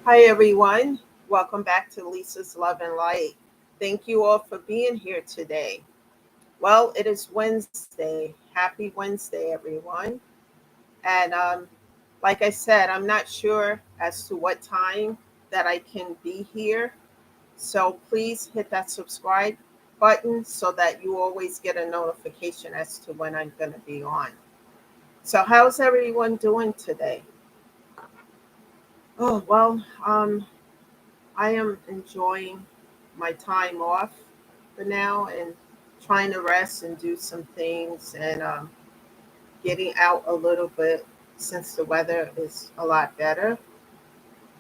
Hi, everyone. Welcome back to Lisa's Love and Light. Thank you all for being here today. Well, it is Wednesday. Happy Wednesday, everyone. And like I said, I'm not sure as to what time that I can be here. So please hit that subscribe button so that you always get a notification as to when I'm going to be on. So, how's everyone doing today? Oh, well, I am enjoying my time off for now and trying to rest and do some things and getting out a little bit since the weather is a lot better.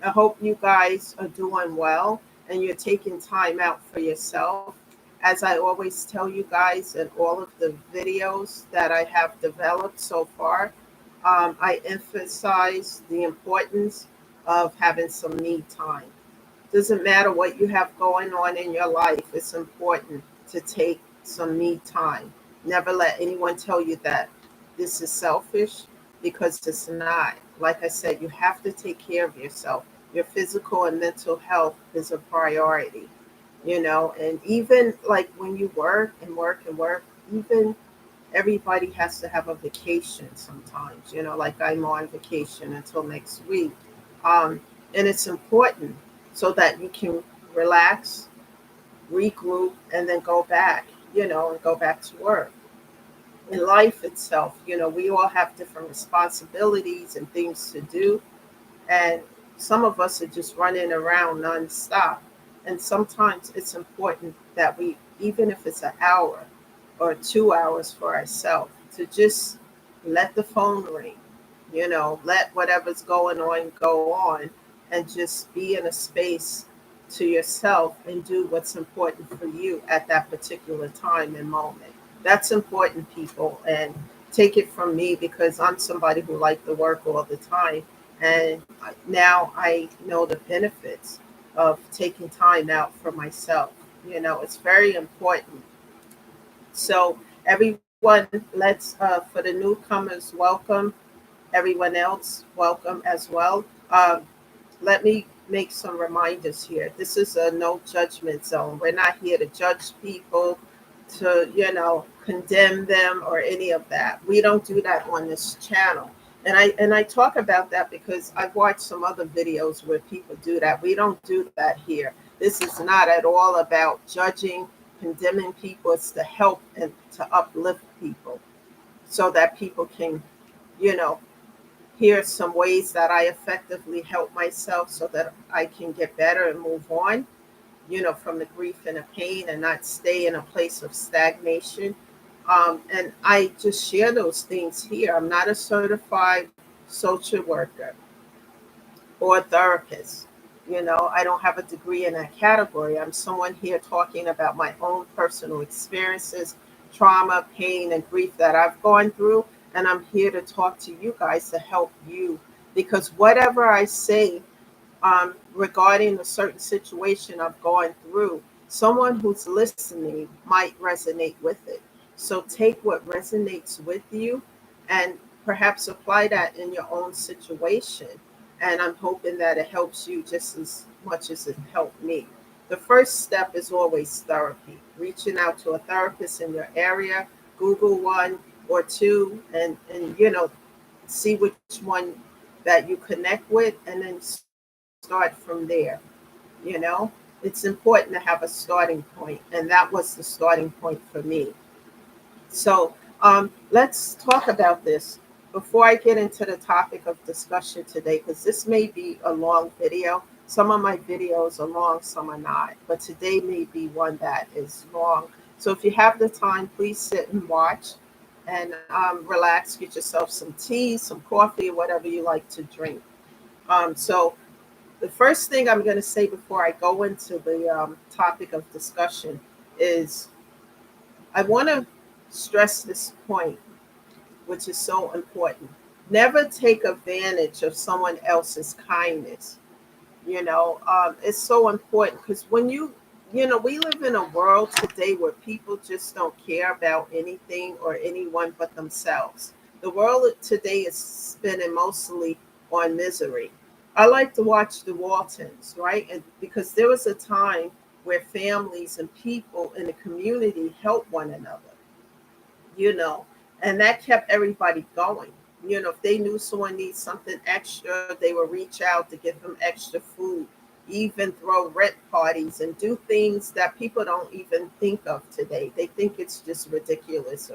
I hope you guys are doing well and you're taking time out for yourself. As I always tell you guys in all of the videos that I have developed so far, I emphasize the importance of having some me time. Doesn't matter what you have going on in your life, it's important to take some me time. Never let anyone tell you that this is selfish because it's not. Like I said, you have to take care of yourself. Your physical and mental health is a priority, and even like when you work and work and work, even everybody has to have a vacation sometimes, like I'm on vacation until next week. Um, and it's important so that you can relax, regroup, and then go back, and go back to work. In life itself, we all have different responsibilities and things to do. And some of us are just running around nonstop. And sometimes it's important that we, even if it's an hour or 2 hours for ourselves, to just let the phone ring, let whatever's going on go on and just be in a space to yourself and do what's important for you at that particular time and moment. That's important, people. And take it from me because I'm somebody who like to work all the time. And now I know the benefits of taking time out for myself. It's very important. So, everyone, for the newcomers, welcome. Everyone else, welcome as well. Let me make some reminders here. This is a no judgment zone. We're not here to judge people, to, condemn them or any of that. We don't do that on this channel. And I talk about that because I've watched some other videos where people do that. We don't do that here. This is not at all about judging, condemning people. It's to help and to uplift people so that people can, you know, here are some ways that I effectively help myself so that I can get better and move on, from the grief and the pain and not stay in a place of stagnation. And I just share those things here. I'm not a certified social worker or a therapist. I don't have a degree in that category. I'm someone here talking about my own personal experiences, trauma, pain, and grief that I've gone through. And I'm here to talk to you guys to help you because whatever I say regarding a certain situation I've gone through, someone who's listening might resonate with it. So take what resonates with you and perhaps apply that in your own situation. And I'm hoping that it helps you just as much as it helped me. The first step is always therapy, reaching out to a therapist in your area, Google one or two, and see which one that you connect with, and then start from there. You know, it's important to have a starting point, and that was the starting point for me. So let's talk about this before I get into the topic of discussion today, because this may be a long video. Some of my videos are long, some are not, but today may be one that is long. So if you have the time, please sit and watch and relax, get yourself some tea, some coffee, whatever you like to drink. So the first thing I'm going to say before I go into the topic of discussion is I want to stress this point, which is so important. Never take advantage of someone else's kindness. It's so important because we live in a world today where people just don't care about anything or anyone but themselves. The world today is spinning mostly on misery. I like to watch the Waltons, right? And because there was a time where families and people in the community helped one another, you know, and that kept everybody going. You know, if they knew someone needs something extra, they would reach out to give them extra food, even throw rent parties and do things that people don't even think of today. They think it's just ridiculous.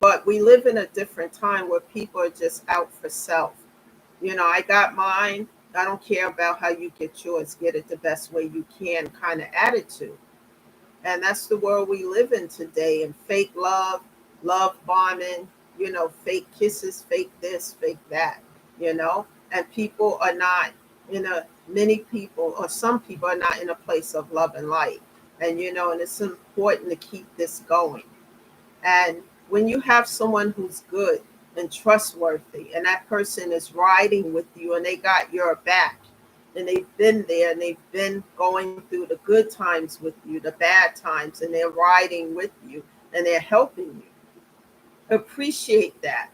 But we live in a different time where people are just out for self. You know, I got mine. I don't care about how you get yours. Get it the best way you can kind of attitude. And that's the world we live in today. And fake love, love bombing, you know, fake kisses, fake this, fake that, you know. And people are not in a, many people or some people are not in a place of love and light. And, you know, and it's important to keep this going. And when you have someone who's good and trustworthy, and that person is riding with you and they got your back, and they've been there and they've been going through the good times with you, the bad times, and they're riding with you and they're helping you, appreciate that.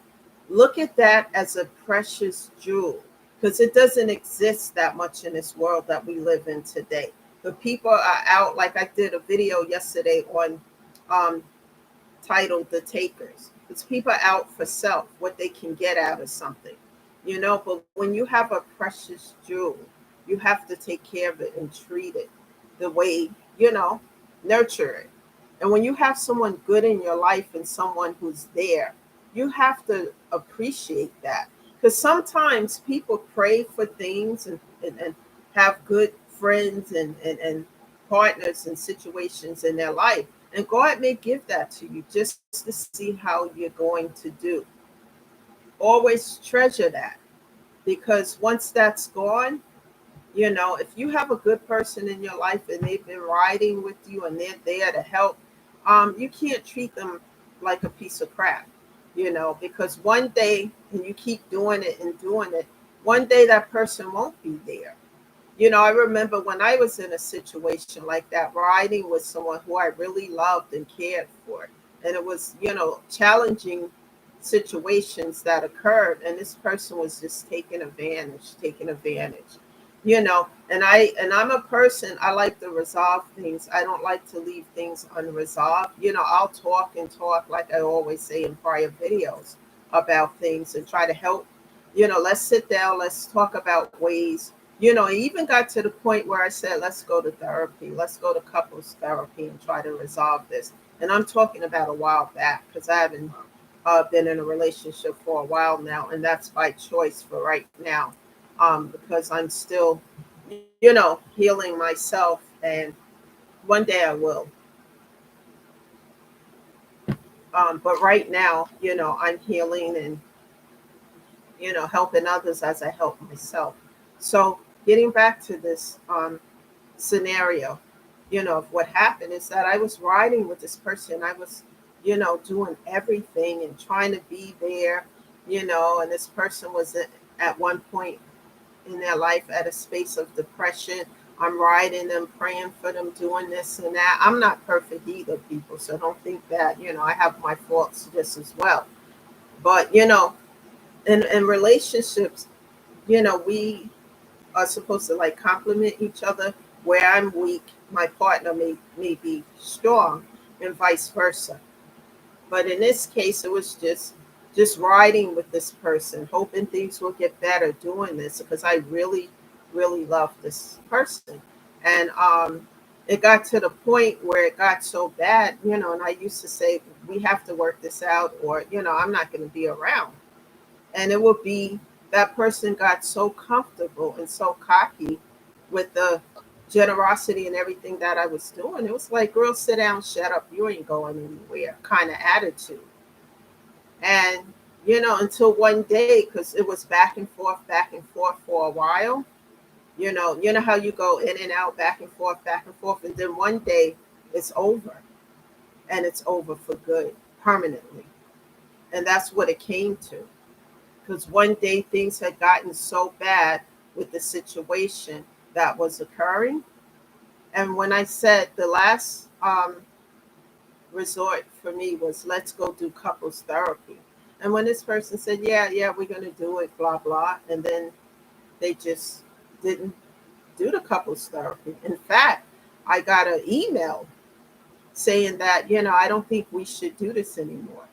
Look at that as a precious jewel because it doesn't exist that much in this world that we live in today. The people are out, like I did a video yesterday on um, titled The Takers. It's people out for self, what they can get out of something, you know. But when you have a precious jewel, you have to take care of it and treat it the way, you know, nurture it. And when you have someone good in your life and someone who's there, you have to appreciate that. Because sometimes people pray for things and have good friends and partners and situations in their life, and God may give that to you just to see how you're going to do. Always treasure that because once that's gone, you know, if you have a good person in your life and they've been riding with you and they're there to help, you can't treat them like a piece of crap, you know, because one day, and you keep doing it, one day that person won't be there. You know, I remember when I was in a situation like that, riding with someone who I really loved and cared for. And it was, you know, challenging situations that occurred. And this person was just taking advantage, you know. And I'm a person, I like to resolve things. I don't like to leave things unresolved. You know, I'll talk and talk, like I always say in prior videos, about things and try to help. You know, let's sit down, let's talk about ways. You know, it even got to the point where I said, let's go to therapy. Let's go to couples therapy and try to resolve this. And I'm talking about a while back because I haven't been in a relationship for a while now. And that's by choice for right now, because I'm still, you know, healing myself. And one day I will. But right now, you know, I'm healing and, you know, helping others as I help myself. So getting back to this scenario, you know, of what happened is that I was riding with this person. I was, you know, doing everything and trying to be there, you know, and this person was at one point in their life at a space of depression. I'm riding them, praying for them, doing this and that. I'm not perfect either, people. So don't think that, you know, I have my faults just as well. But, you know, in relationships, you know, we are supposed to like complement each other. Where I'm weak, my partner may be strong, and vice versa. But in this case, it was just riding with this person, hoping things will get better doing this because I really, really love this person. And it got to the point where it got so bad, you know, and I used to say, we have to work this out, or, you know, I'm not going to be around. And it would be that person got so comfortable and so cocky with the generosity and everything that I was doing. It was like, girl, sit down, shut up, you ain't going anywhere kind of attitude. And, you know, until one day, because it was back and forth for a while, you know how you go in and out, back and forth, and then one day it's over, and it's over for good, permanently. And that's what it came to. Because one day things had gotten so bad with the situation that was occurring. And when I said the last resort for me was, let's go do couples therapy. And when this person said, yeah, we're going to do it, blah, blah. And then they just didn't do the couples therapy. In fact, I got an email saying that, I don't think we should do this anymore.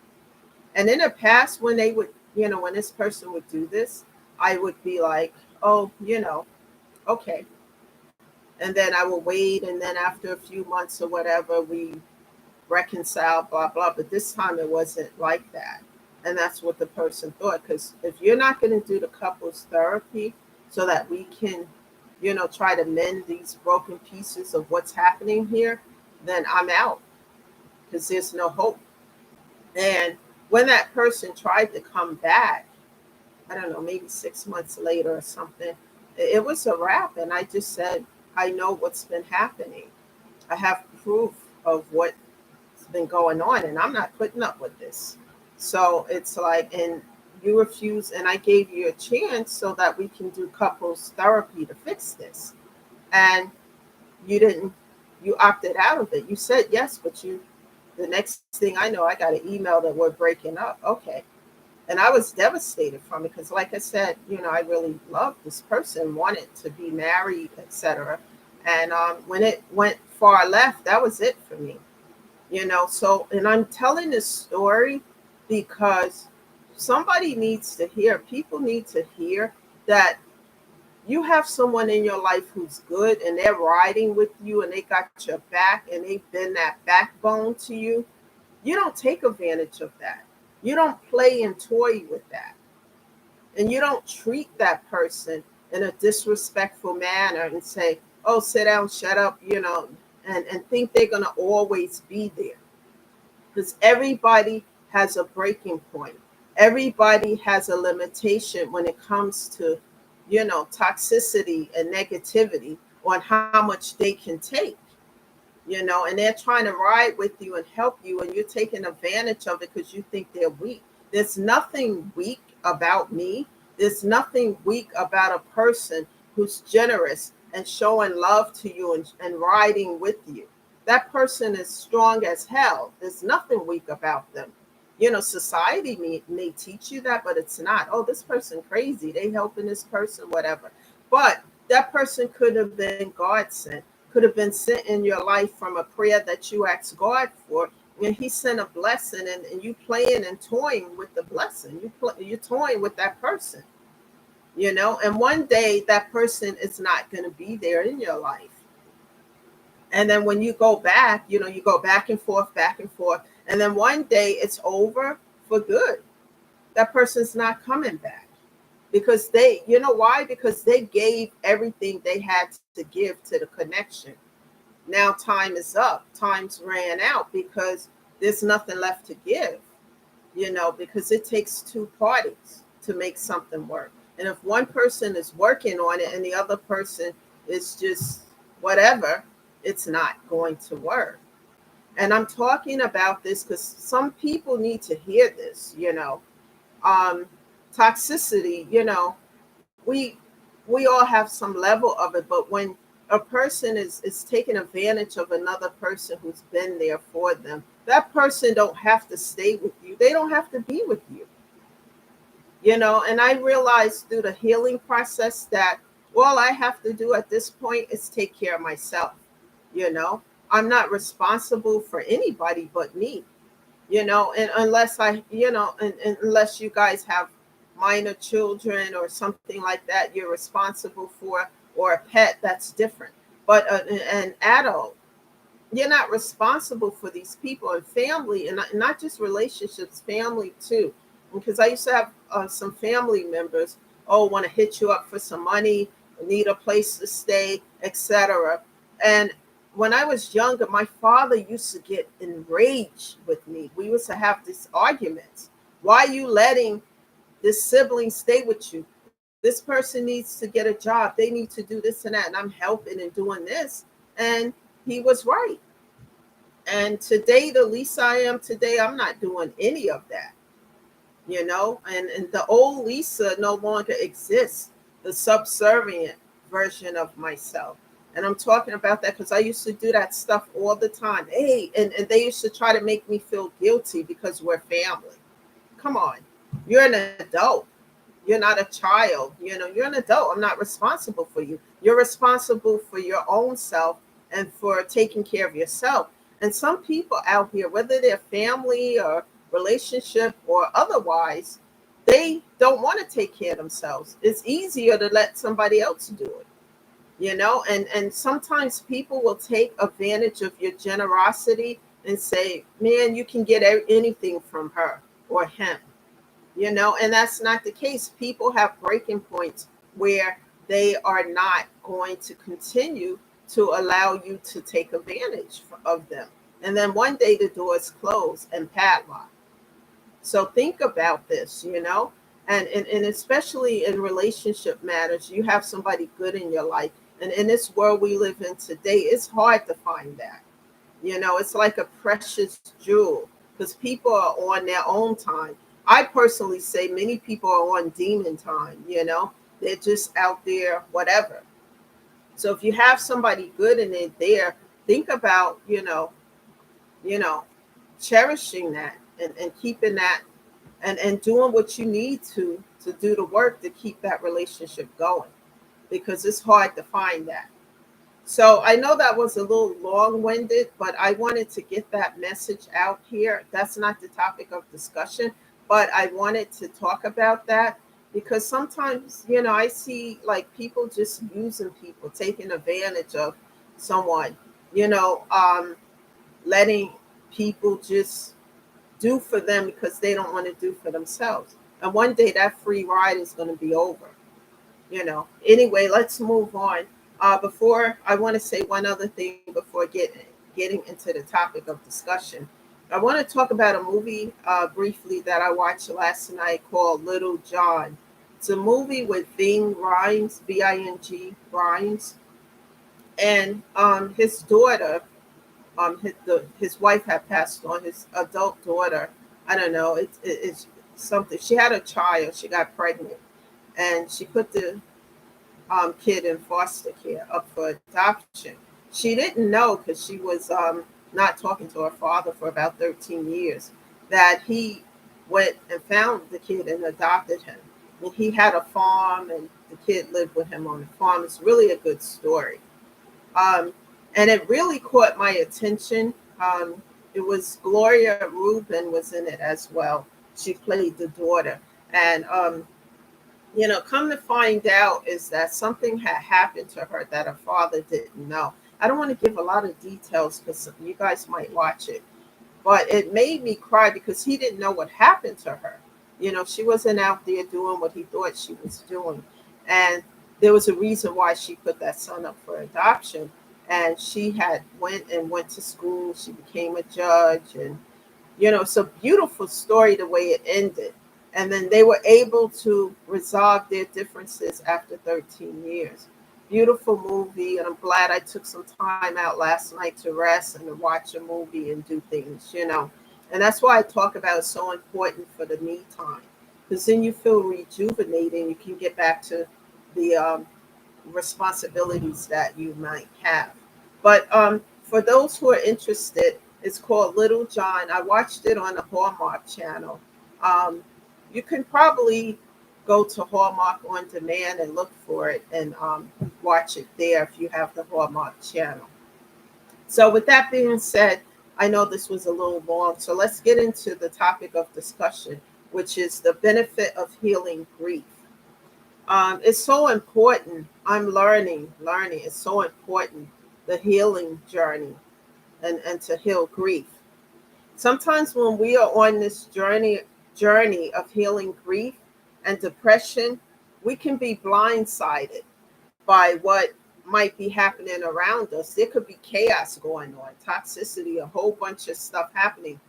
And in the past, when they would, when this person would do this, I would be like, oh, okay. And then I will wait. And then after a few months or whatever, we reconcile, blah, blah. But this time it wasn't like that. And that's what the person thought. Because if you're not going to do the couples therapy so that we can, try to mend these broken pieces of what's happening here, then I'm out because there's no hope. And when that person tried to come back, I don't know, maybe 6 months later or something, it was a wrap. And I just said, I know what's been happening. I have proof of what's been going on, and I'm not putting up with this. So it's like, and you refuse, and I gave you a chance so that we can do couples therapy to fix this. And you didn't, you opted out of it. You said yes, but the next thing I know, I got an email that we're breaking up. Okay. And I was devastated from it because, like I said, I really loved this person, wanted to be married, etc. And when it went far left, that was it for me. So, and I'm telling this story because somebody needs to hear, people need to hear that you have someone in your life who's good and they're riding with you and they got your back and they've been that backbone to you. You don't take advantage of that. You don't play and toy with that. And you don't treat that person in a disrespectful manner and say, oh, sit down, shut up, and think they're going to always be there. Because everybody has a breaking point. Everybody has a limitation when it comes to, toxicity and negativity on how much they can take. And they're trying to ride with you and help you, and you're taking advantage of it because you think they're weak. There's nothing weak about me. There's nothing weak about a person who's generous and showing love to you and riding with you. That person is strong as hell. There's nothing weak about them. Society may teach you that, but it's not. Oh, this person crazy. They helping this person, whatever. But that person could have been God sent, could have been sent in your life from a prayer that you asked God for, and He sent a blessing, and you playing and toying with the blessing. You're toying with that person, and one day that person is not going to be there in your life. And then when you go back, you go back and forth, and then one day it's over for good. That person's not coming back because you know why? Because they gave everything they had to give to the connection. Now time is up. Time's ran out because there's nothing left to give, because it takes two parties to make something work. And if one person is working on it and the other person is just whatever, it's not going to work. And I'm talking about this because some people need to hear this, toxicity, we we all have some level of it, but when a person is taking advantage of another person who's been there for them, that person don't have to stay with you. They don't have to be with you. And I realized through the healing process that all I have to do at this point is take care of myself. you know I'm not responsible for anybody but me. And unless and unless you guys have minor children or something like that you're responsible for, or a pet, that's different. But an adult, you're not responsible for these people, and family, and not just relationships, family too. Because I used to have some family members, want to hit you up for some money, need a place to stay, etc. And when I was younger, my father used to get enraged with me. We used to have these arguments. Why are you letting this sibling stay with you? This person needs to get a job. They need to do this and that. And I'm helping and doing this. And he was right. And today, the least I am today, I'm not doing any of that. And the old Lisa no longer exists, the subservient version of myself. And I'm talking about that because I used to do that stuff all the time. Hey, and they used to try to make me feel guilty because we're family. Come on, you're an adult. You're not a child. You're an adult. I'm not responsible for you. You're responsible for your own self and for taking care of yourself. And some people out here, whether they're family or relationship or otherwise, they don't want to take care of themselves. It's easier to let somebody else do it. And sometimes people will take advantage of your generosity and say, man, you can get anything from her or him. And that's not the case. People have breaking points where they are not going to continue to allow you to take advantage of them. And then one day the doors close and padlock. So think about this. And especially in relationship matters, you have somebody good in your life. And in this world we live in today, it's hard to find that. It's like a precious jewel because people are on their own time. I personally say many people are on demon time. They're just out there, whatever. So if you have somebody good and they're there, think about, you know, cherishing that and keeping that and doing what you need to do the work to keep that relationship going because it's hard to find that. So I know that was a little long-winded, but I wanted to get that message out here. That's not the topic of discussion, but I wanted to talk about that because sometimes, I see like people just using people, taking advantage of someone, you know, um, letting people just do for them because they don't want to do for themselves. And one day that free ride is going to be over. Anyway, let's move on. Before I want to say one other thing before getting into the topic of discussion. I want to talk about a movie briefly that I watched last night called Little John. It's a movie with Ving Rhames, Ving Rhames, and his daughter. His wife had passed on. His adult daughter, I don't know. It's something. She had a child. She got pregnant, and she put the kid in foster care up for adoption. She didn't know because she was not talking to her father for about 13 years that he went and found the kid and adopted him. And he had a farm, and the kid lived with him on the farm. It's really a good story. Um, and it really caught my attention. It was Gloria Rubin was in it as well. She played the daughter. And come to find out is that something had happened to her that her father didn't know. I don't want to give a lot of details because you guys might watch it, but it made me cry because he didn't know what happened to her. She wasn't out there doing what he thought she was doing. And there was a reason why she put that son up for adoption. And she had went to school. She became a judge, and it's a beautiful story the way it ended. And then they were able to resolve their differences after 13 years. Beautiful movie, and I'm glad I took some time out last night to rest and to watch a movie and do things. And that's why I talk about it's so important for the me time, because then you feel rejuvenated and you can get back to the responsibilities that you might have. But for those who are interested, it's called Little John. I watched it on the Hallmark channel. Um, you can probably go to Hallmark on demand and look for it and watch it there if you have the Hallmark channel. So, with that being said, I know this was a little long, so let's get into the topic of discussion, which is the benefit of healing grief. It's so important. I'm learning. It's so important, the healing journey and to heal grief. Sometimes when we are on this journey of healing grief and depression, we can be blindsided by what might be happening around us. There could be chaos going on, toxicity, a whole bunch of stuff happening,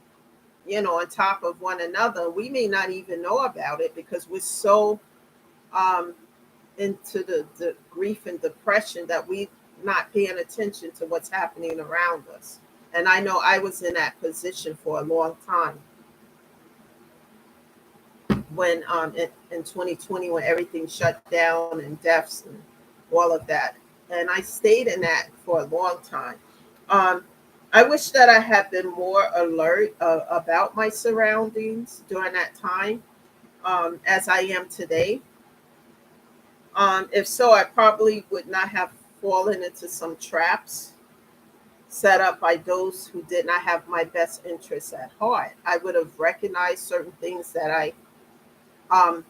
on top of one another. We may not even know about it because we're so um, into the grief and depression that we not paying attention to what's happening around us. And I know I was in that position for a long time when in 2020 when everything shut down and deaths and all of that. And I stayed in that for a long time. Um, I wish that I had been more alert about my surroundings during that time. as I am today. If so, I probably would not have fallen into some traps set up by those who did not have my best interests at heart. I would have recognized certain things um,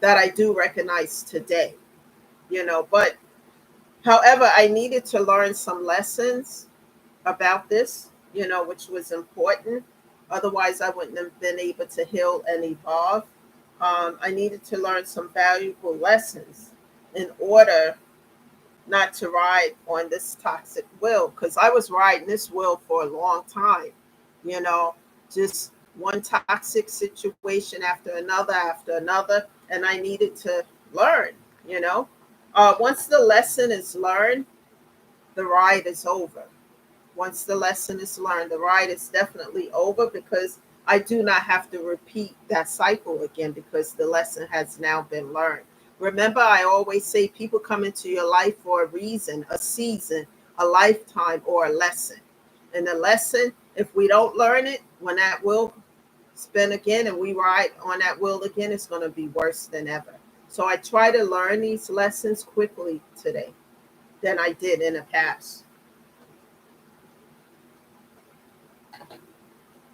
that I do recognize today, But however, I needed to learn some lessons about this, which was important. Otherwise, I wouldn't have been able to heal and evolve. I needed to learn some valuable lessons in order not to ride on this toxic will, because I was riding this will for a long time, you know, just one toxic situation after another, and I needed to learn, you know. Once the lesson is learned, the ride is over. Once the lesson is learned, the ride is definitely over because I do not have to repeat that cycle again because the lesson has now been learned. Remember, I always say people come into your life for a reason, a season, a lifetime, or a lesson. And the lesson, if we don't learn it, when that will spin again and we ride on that wheel again, it's going to be worse than ever. So I try to learn these lessons quickly today than I did in the past.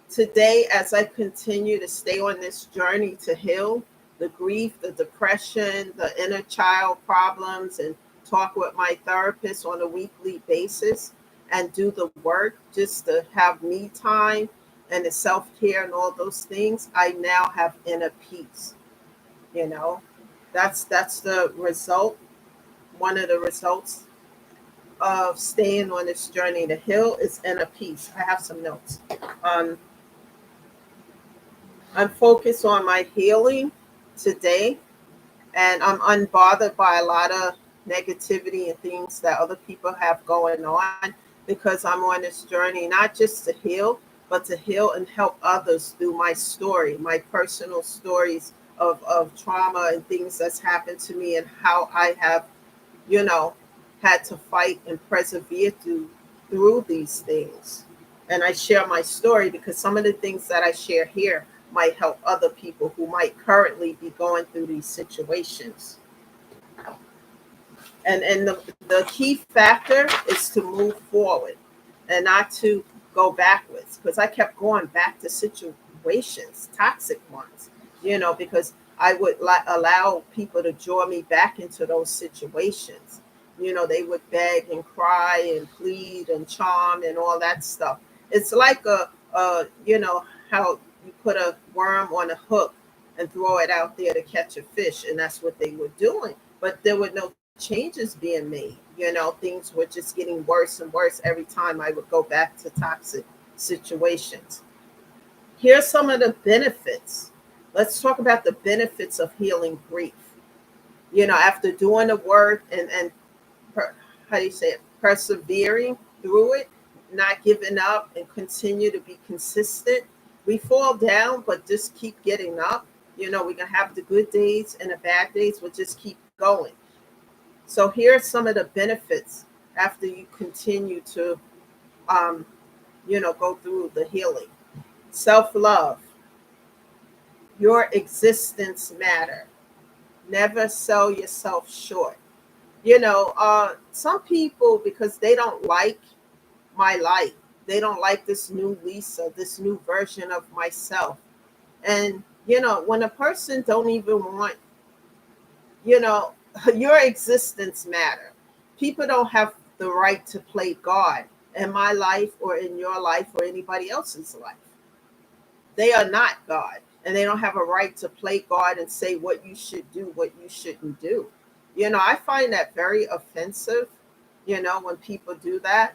Today, as I continue to stay on this journey to heal the grief, the depression, the inner child problems, and talk with my therapist on a weekly basis and do the work just to have me time and the self care and all those things, I now have inner peace. You know, that's the result. One of the results of staying on this journey to heal is inner peace. I have some notes. Um, I'm focused on my healing today, and I'm unbothered by a lot of negativity and things that other people have going on because I'm on this journey not just to heal, but to heal and help others through my story, my personal stories of trauma and things that's happened to me and how I have, you know, had to fight and persevere through these things. And I share my story because some of the things that I share here might help other people who might currently be going through these situations. And the key factor is to move forward and not to go backwards because I kept going back to situations, toxic ones, because I would allow people to draw me back into those situations. They would beg and cry and plead and charm and all that stuff. It's like how you put a worm on a hook and throw it out there to catch a fish, and that's what they were doing. But there were no changes being made. Things were just getting worse and worse every time I would go back to toxic situations. Here's some of the benefits. Let's talk about the benefits of healing grief. After doing the work and how do you say it, persevering through it, not giving up, and continue to be consistent. We fall down, but just keep getting up. We can have the good days and the bad days, but just keep going. So here are some of the benefits after you continue to, go through the healing. Self-love. Your existence matter. Never sell yourself short. Some people, because they don't like my life, they don't like this new Lisa, this new version of myself. And, when a person don't even want, you know, your existence matter. People don't have the right to play God in my life or in your life or anybody else's life. They are not God, and they don't have a right to play God and say what you should do, what you shouldn't do. I find that very offensive, when people do that.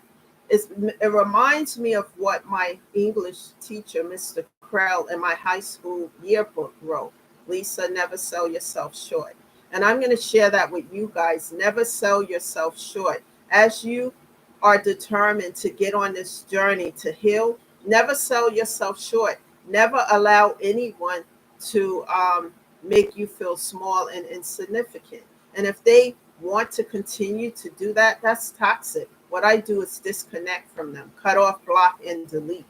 It reminds me of what my English teacher, Mr. Krell, in my high school yearbook wrote. Lisa, never sell yourself short. And I'm going to share that with you guys. Never sell yourself short. As you are determined to get on this journey to heal, never sell yourself short. Never allow anyone to make you feel small and insignificant. And if they want to continue to do that, that's toxic. What I do is disconnect from them. Cut off, block, and delete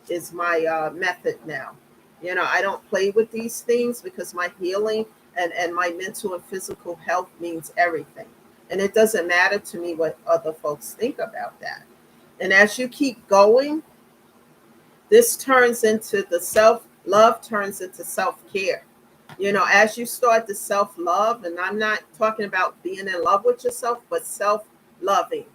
is my method now. I don't play with these things because my healing and my mental and physical health means everything. And it doesn't matter to me what other folks think about that. And as you keep going, this turns into the self love, turns into self care. As you start to self love, and I'm not talking about being in love with yourself, but self loving,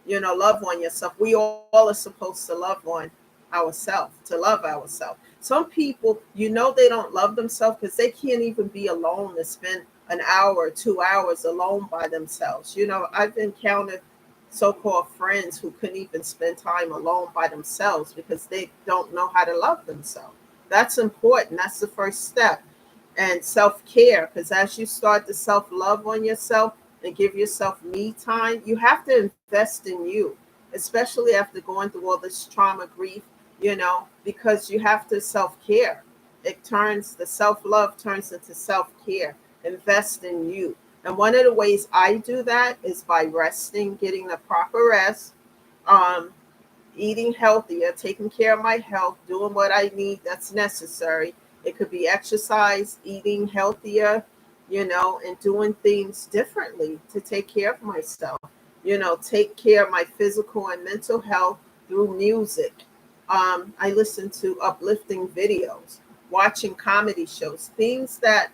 love on yourself. We all are supposed to love on ourselves, to love ourselves. Some people, they don't love themselves because they can't even be alone to spend an hour or 2 hours alone by themselves. I've encountered so-called friends who couldn't even spend time alone by themselves because they don't know how to love themselves. That's important. That's the first step. And self-care, because as you start to self-love on yourself and give yourself me time, you have to invest in you, especially after going through all this trauma, grief, because you have to self-care. The self-love turns into self-care. Invest in you. And one of the ways I do that is by resting, getting the proper rest, um, eating healthier, taking care of my health, doing what I need that's necessary. It could be exercise, eating healthier, and doing things differently to take care of myself. Take care of my physical and mental health through music. I listen to uplifting videos, watching comedy shows, things that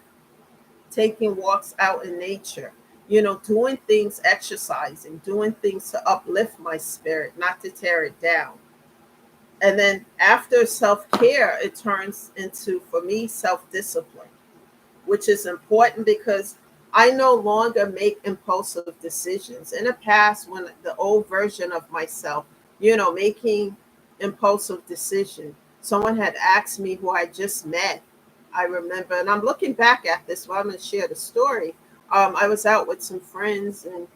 taking walks out in nature, doing things, exercising, doing things to uplift my spirit, not to tear it down. And then after self care, it turns into, for me, self discipline, which is important because I no longer make impulsive decisions. In the past, when the old version of myself, making impulsive decision, someone had asked me who I just met. I remember, and I'm looking back at this, well, I'm going to share the story. I was out with some friends, and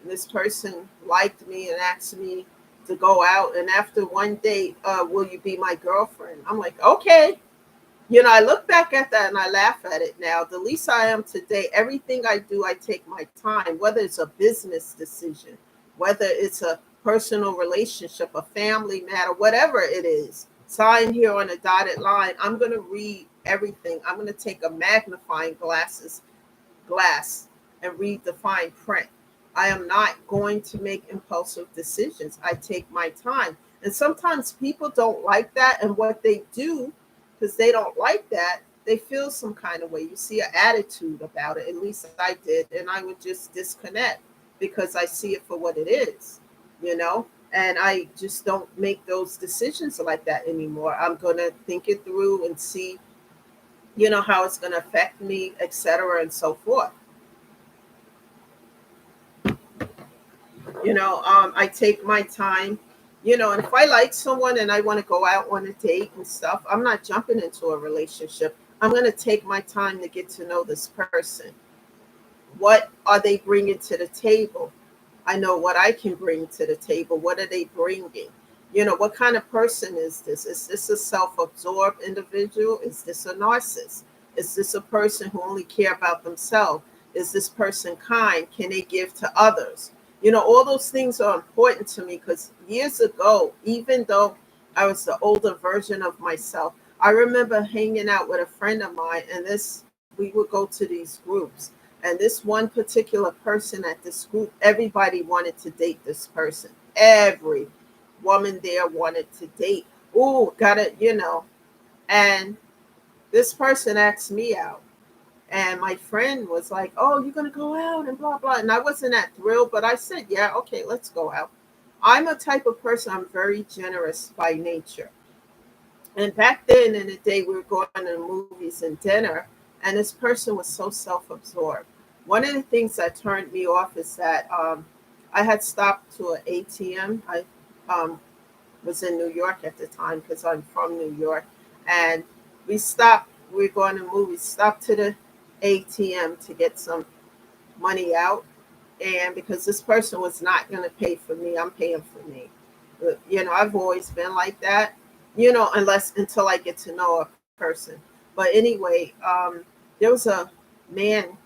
this person liked me and asked me to go out. And after one date, will you be my girlfriend? I'm like, okay. I look back at that and I laugh at it now. The least I am today, everything I do, I take my time, whether it's a business decision, whether it's a personal relationship, a family matter, whatever it is. Sign here on a dotted line. I'm going to read everything. I'm going to take a magnifying glass and read the fine print. I am not going to make impulsive decisions. I take my time. And sometimes people don't like that. And what they do, because they don't like that, they feel some kind of way. You see an attitude about it. At least I did. And I would just disconnect because I see it for what it is, and I just don't make those decisions like that anymore. I'm going to think it through and see, how it's going to affect me, etc., and so forth. I take my time, and if I like someone and I want to go out on a date and stuff, I'm not jumping into a relationship. I'm going to take my time to get to know this person. What are they bringing to the table? I know what I can bring to the table. What are they bringing? What kind of person is this? Is this a self-absorbed individual? Is this a narcissist? Is this a person who only care about themselves? Is this person kind? Can they give to others? All those things are important to me because years ago, even though I was the older version of myself, I remember hanging out with a friend of mine, and we would go to these groups. And this one particular person at this group, everybody wanted to date this person. Every woman there wanted to date. Ooh, got it, And this person asked me out. And my friend was like, oh, you're going to go out and blah, blah. And I wasn't that thrilled, but I said, yeah, okay, let's go out. I'm a type of person, I'm very generous by nature. And back then in the day, we were going to the movies and dinner, and this person was so self absorbed. One of the things that turned me off is that I had stopped to an ATM. I was in New York at the time because I'm from New York. And we were going to movies, stopped to the ATM to get some money out. And because this person was not going to pay for me, I'm paying for me. But, I've always been like that, until I get to know a person. But anyway, there was a man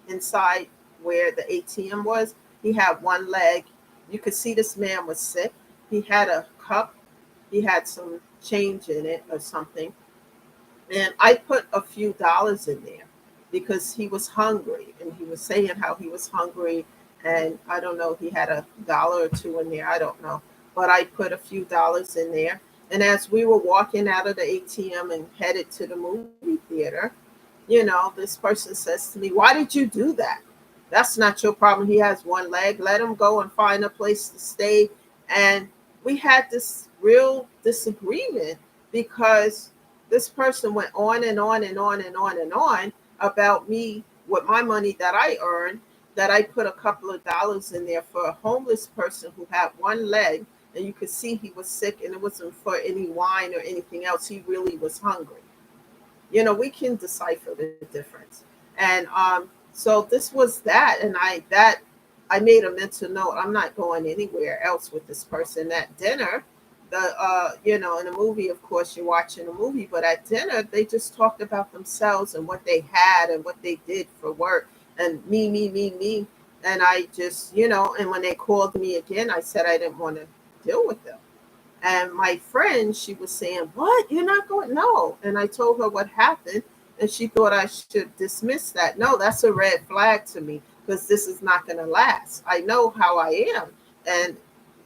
inside where the ATM was. He had one leg. You could see this man was sick. He had a cup. He had some change in it or something. And I put a few dollars in there because he was hungry and he was saying how he was hungry. And I don't know, he had a dollar or two in there. I don't know. But I put a few dollars in there. And as we were walking out of the ATM and headed to the movie theater, this person says to me, "Why did you do that? That's not your problem. He has one leg. Let him go and find a place to stay." And we had this real disagreement because this person went on and on and on and on and on about me with my money that I earned, that I put a couple of dollars in there for a homeless person who had one leg, and you could see he was sick, and it wasn't for any wine or anything else. He really was hungry. We can decipher the difference. And so this was that, and I made a mental note. I'm not going anywhere else with this person. At dinner, in a movie, of course, you're watching a movie, but at dinner, they just talked about themselves and what they had and what they did for work, and me, me, me, me. And I just, and when they called me again, I said I didn't want to deal with them. And my friend, she was saying, "What? You're not going?" No. And I told her what happened, and she thought I should dismiss that. No, that's a red flag to me because this is not going to last. I know how I am. And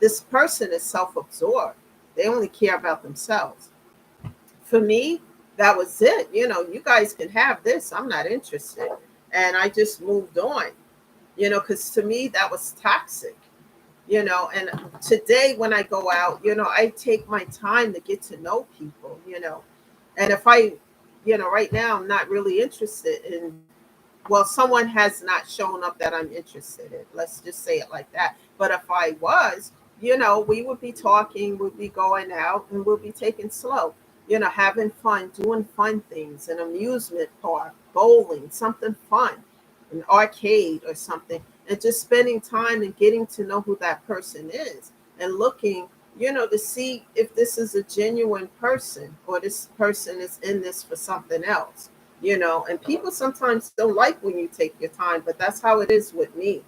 this person is self absorbed, they only care about themselves. For me, that was it. You guys can have this. I'm not interested. And I just moved on, because to me, that was toxic. And today when I go out, I take my time to get to know people. And if I, right now I'm not really interested in, well, someone has not shown up that I'm interested in, let's just say it like that. But if I was, we would be talking, we'd be going out, and we'll be taking slow, having fun, doing fun things, an amusement park, bowling, something fun, an arcade or something, and just spending time and getting to know who that person is, and looking, to see if this is a genuine person or this person is in this for something else. And people sometimes don't like when you take your time, but that's how it is with me.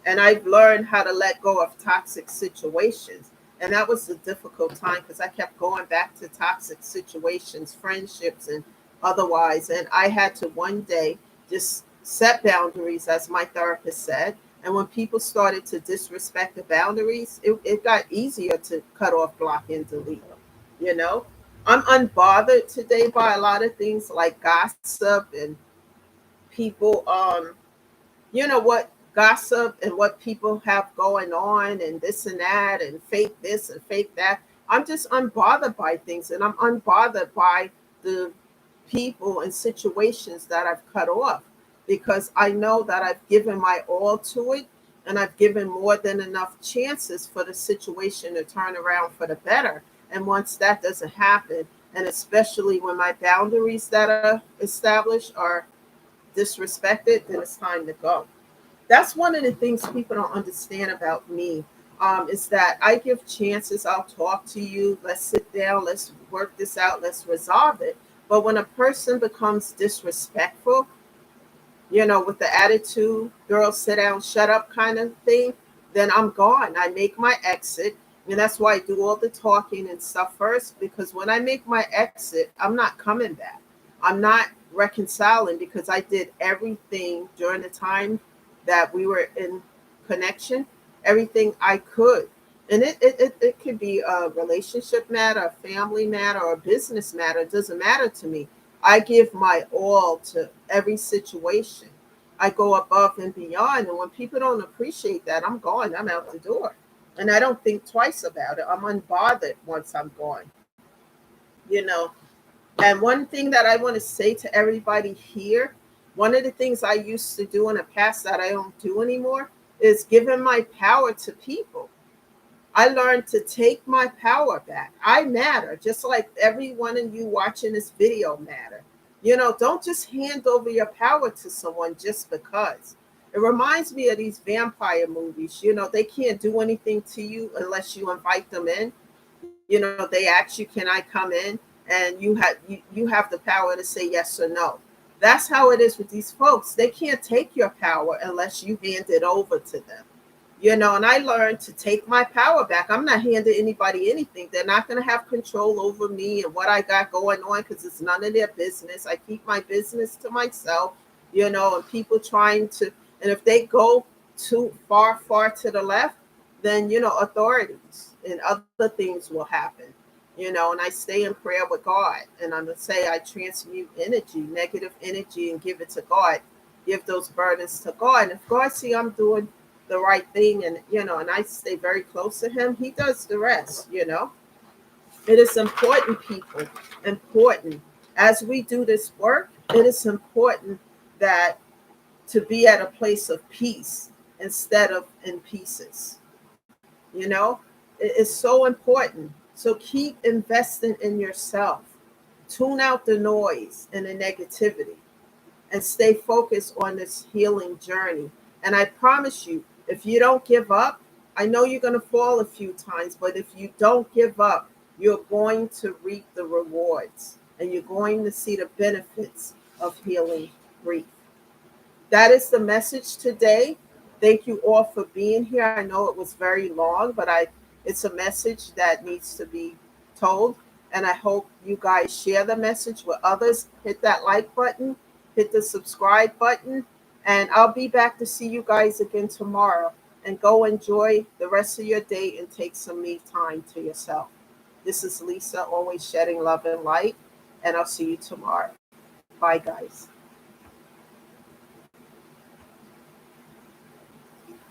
And I've learned how to let go of toxic situations. And that was a difficult time because I kept going back to toxic situations, friendships, and otherwise. And I had to one day just set boundaries, as my therapist said. And when people started to disrespect the boundaries, it got easier to cut off, block, and delete. You know, I'm unbothered today by a lot of things like gossip and people what gossip and what people have going on and this and that and fake this and fake that. I'm just unbothered by things, and I'm unbothered by the people and situations that I've cut off because I know that I've given my all to it, and I've given more than enough chances for the situation to turn around for the better. And once that doesn't happen, and especially when my boundaries that are established are disrespected, then it's time to go. That's one of the things people don't understand about me, is that I give chances. I'll talk to you. Let's sit down. Let's work this out. Let's resolve it. But when a person becomes disrespectful, with the attitude, girl, sit down, shut up kind of thing, then I'm gone. I make my exit. And that's why I do all the talking and stuff first, because when I make my exit, I'm not coming back. I'm not reconciling because I did everything during the time that we were in connection, everything I could. And it could be a relationship matter, a family matter, or a business matter. It doesn't matter to me. I give my all to every situation. I go above and beyond. And when people don't appreciate that, I'm gone. I'm out the door. And I don't think twice about it. I'm unbothered once I'm gone. You know, and one thing that I want to say to everybody here, one of the things I used to do in the past that I don't do anymore is giving my power to people. I learned to take my power back. I matter, just like every one of you watching this video matter. Don't just hand over your power to someone just because. It reminds me of these vampire movies. They can't do anything to you unless you invite them in. They ask you, "Can I come in?" And you have the power to say yes or no. That's how it is with these folks. They can't take your power unless you hand it over to them. And I learned to take my power back. I'm not handing anybody anything. They're not going to have control over me and what I got going on because it's none of their business. I keep my business to myself, and people trying to, and if they go too far, far to the left, then, authorities and other things will happen, and I stay in prayer with God. And I'm going to say I transmute energy, negative energy, and give it to God. Give those burdens to God. And if God see I'm doing the right thing, and I stay very close to him, he does the rest. It is important, people, important. As we do this work, it is important that to be at a place of peace instead of in pieces. you know it is so important. So keep investing in yourself. Tune out the noise and the negativity and stay focused on this healing journey. And I promise you, if you don't give up, I know you're going to fall a few times, but if you don't give up, you're going to reap the rewards and you're going to see the benefits of healing grief. That is the message today. Thank you all for being here. I know it was very long, but it's a message that needs to be told. And I hope you guys share the message with others. Hit that like button, hit the subscribe button, and I'll be back to see you guys again tomorrow. And go enjoy the rest of your day and take some me time to yourself. This is Lisa, always shedding love and light, and I'll see you tomorrow. Bye, guys.